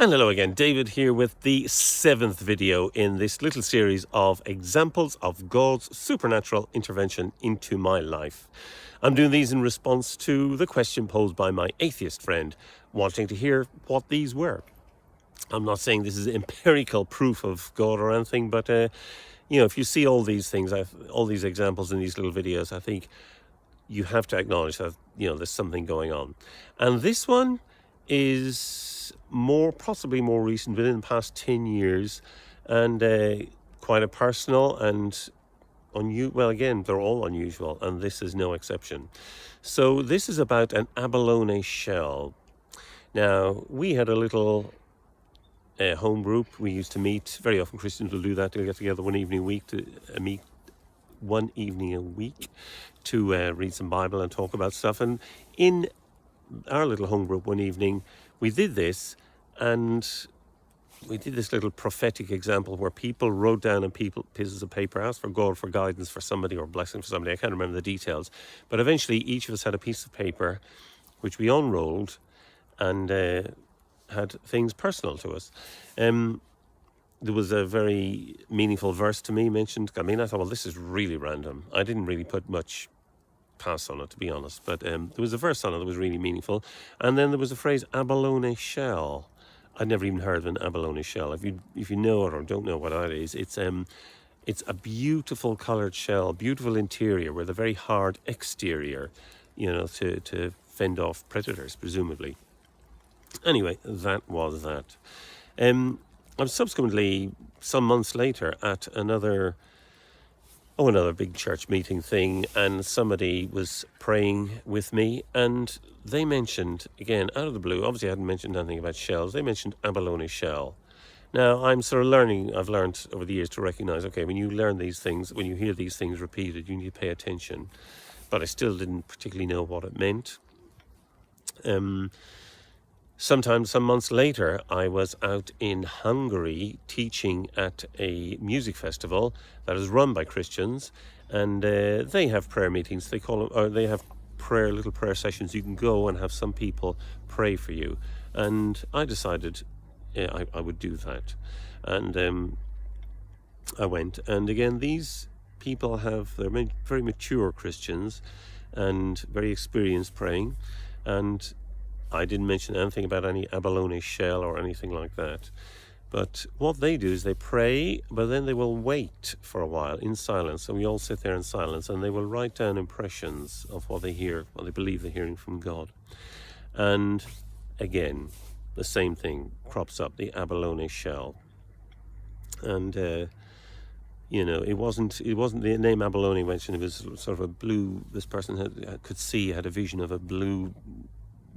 And hello again, David here with the 7th video in this little series of examples of God's supernatural intervention into my life. I'm doing these in response to the question posed by my atheist friend, wanting to hear what these were. I'm not saying this is empirical proof of God or anything, but if you see all these things, all these examples in these little videos, I think you have to acknowledge that, there's something going on. And this one is possibly more recent, within the past 10 years, and quite a personal and well, again, they're all unusual, and this is no exception. So this is about an abalone shell. Now, we had a little home group. We used to meet, very often Christians will do that, they'll get together one evening a week to read some Bible and talk about stuff. And in our little home group one evening, we did this, and we did this little prophetic example where people wrote down on pieces of paper, asked for God for guidance for somebody or blessing for somebody. I can't remember the details, but eventually each of us had a piece of paper which we unrolled and had things personal to us. There was a very meaningful verse to me mentioned. I thought, well, this is really random. I didn't really put much pass on it, to be honest, but there was a verse on it that was really meaningful. And then there was the phrase abalone shell. I'd never even heard of an abalone shell. If you know it or don't know what that is, it's a beautiful coloured shell, beautiful interior with a very hard exterior, to fend off predators, presumably. Anyway, that was that. I was subsequently, some months later, at another big church meeting thing, and somebody was praying with me, and they mentioned, again, out of the blue, obviously I hadn't mentioned anything about shells, they mentioned abalone shell. Now, I'm sort of I've learned over the years to recognize, okay, when you learn these things, when you hear these things repeated, you need to pay attention. But I still didn't particularly know what it meant. Some months later, I was out in Hungary teaching at a music festival that is run by Christians, and they have prayer meetings. They call them, or they have little prayer sessions. You can go and have some people pray for you. And I decided I would do that, and I went. And again, these people they're very mature Christians and very experienced praying, and I didn't mention anything about any abalone shell or anything like that. But what they do is they pray, but then they will wait for a while in silence. And we all sit there in silence, and they will write down impressions of what they hear, what they believe they're hearing from God. And again, the same thing crops up, the abalone shell. And it wasn't the name abalone mentioned. It was sort of a blue. This person had a vision of a blue,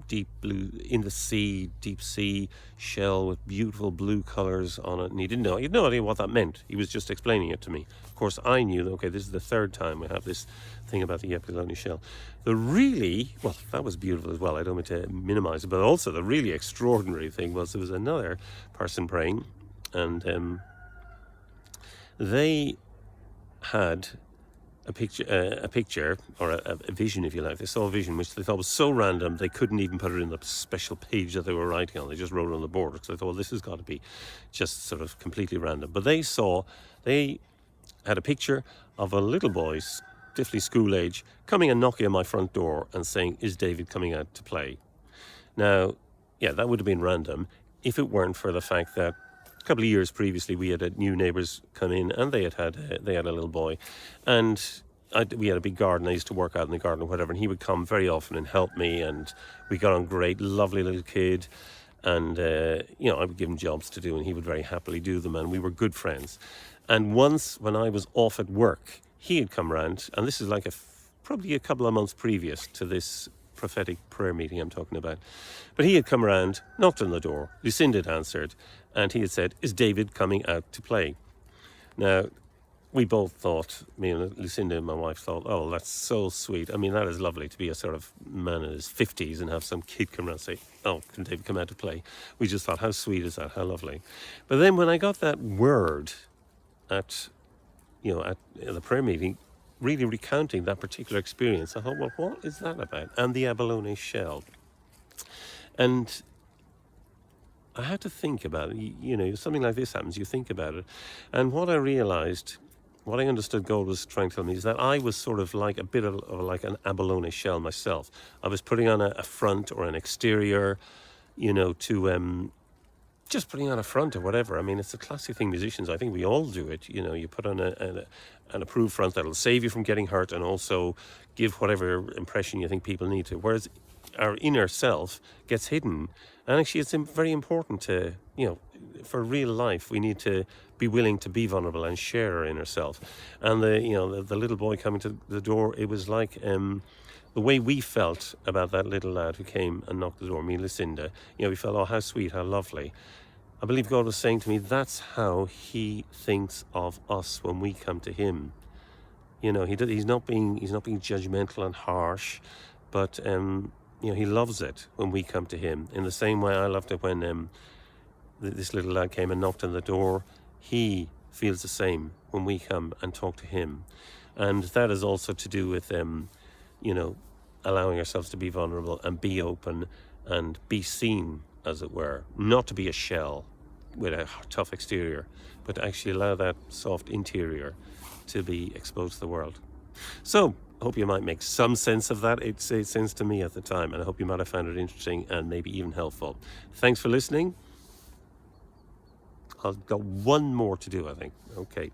deep blue in the sea, deep sea shell with beautiful blue colors on it, and he had no idea what that meant. He was just explaining it to me. Of course, I knew that, okay, this is the third time we have this thing about the abalone shell. That was beautiful as well. I don't mean to minimize it, but also the really extraordinary thing was there was another person praying, and they had a picture or a vision, if you like. They saw a vision which they thought was so random they couldn't even put it in the special page that they were writing on. They just wrote it on the board because they thought, well, this has got to be just sort of completely random. But they had a picture of a little boy, stiffly school age, coming and knocking on my front door and saying, "Is David coming out to play?" Now, yeah, that would have been random if it weren't for the fact that a couple of years previously, we had new neighbours come in, and they had a little boy, and we had a big garden. I used to work out in the garden or whatever, and he would come very often and help me, and we got on great. Lovely little kid, and I would give him jobs to do, and he would very happily do them, and we were good friends. And once, when I was off at work, he had come round, and this is like probably a couple of months previous to this prophetic prayer meeting I'm talking about. But he had come around, knocked on the door. Lucinda had answered, and he had said, "Is David coming out to play?" Now, we both thought, me and Lucinda and my wife thought, oh, that's so sweet. That is lovely to be a sort of man in his 50s and have some kid come around and say, "Oh, can David come out to play?" We just thought, how sweet is that? How lovely. But then when I got that word at the prayer meeting, really recounting that particular experience, I thought, well, what is that about? And the abalone shell. And I had to think about it. You know, something like this happens, you think about it. And what I realized, what I understood God was trying to tell me is that I was sort of like a bit of like an abalone shell myself. I was putting on a front or an exterior, you know, to just putting on a front or whatever. I mean, it's a classic thing musicians, I think we all do it. You know, you put on an approved front that'll save you from getting hurt and also give whatever impression you think people need to. Whereas our inner self gets hidden. And actually, it's very important to, you know, for real life, we need to be willing to be vulnerable and share our inner self. And the little boy coming to the door, it was like the way we felt about that little lad who came and knocked the door, me and Lucinda. You know, we felt, oh, how sweet, how lovely. I believe God was saying to me, that's how he thinks of us when we come to him. You know, he's not being judgmental and harsh, but you know, he loves it when we come to him. In the same way I loved it when this little lad came and knocked on the door. He feels the same when we come and talk to him. And that is also to do with you know, allowing ourselves to be vulnerable and be open and be seen, as it were. Not to be a shell with a tough exterior, but to actually allow that soft interior to be exposed to the world. So, I hope you might make some sense of that. It made sense to me at the time, and I hope you might have found it interesting and maybe even helpful. Thanks for listening. I've got one more to do, I think. Okay.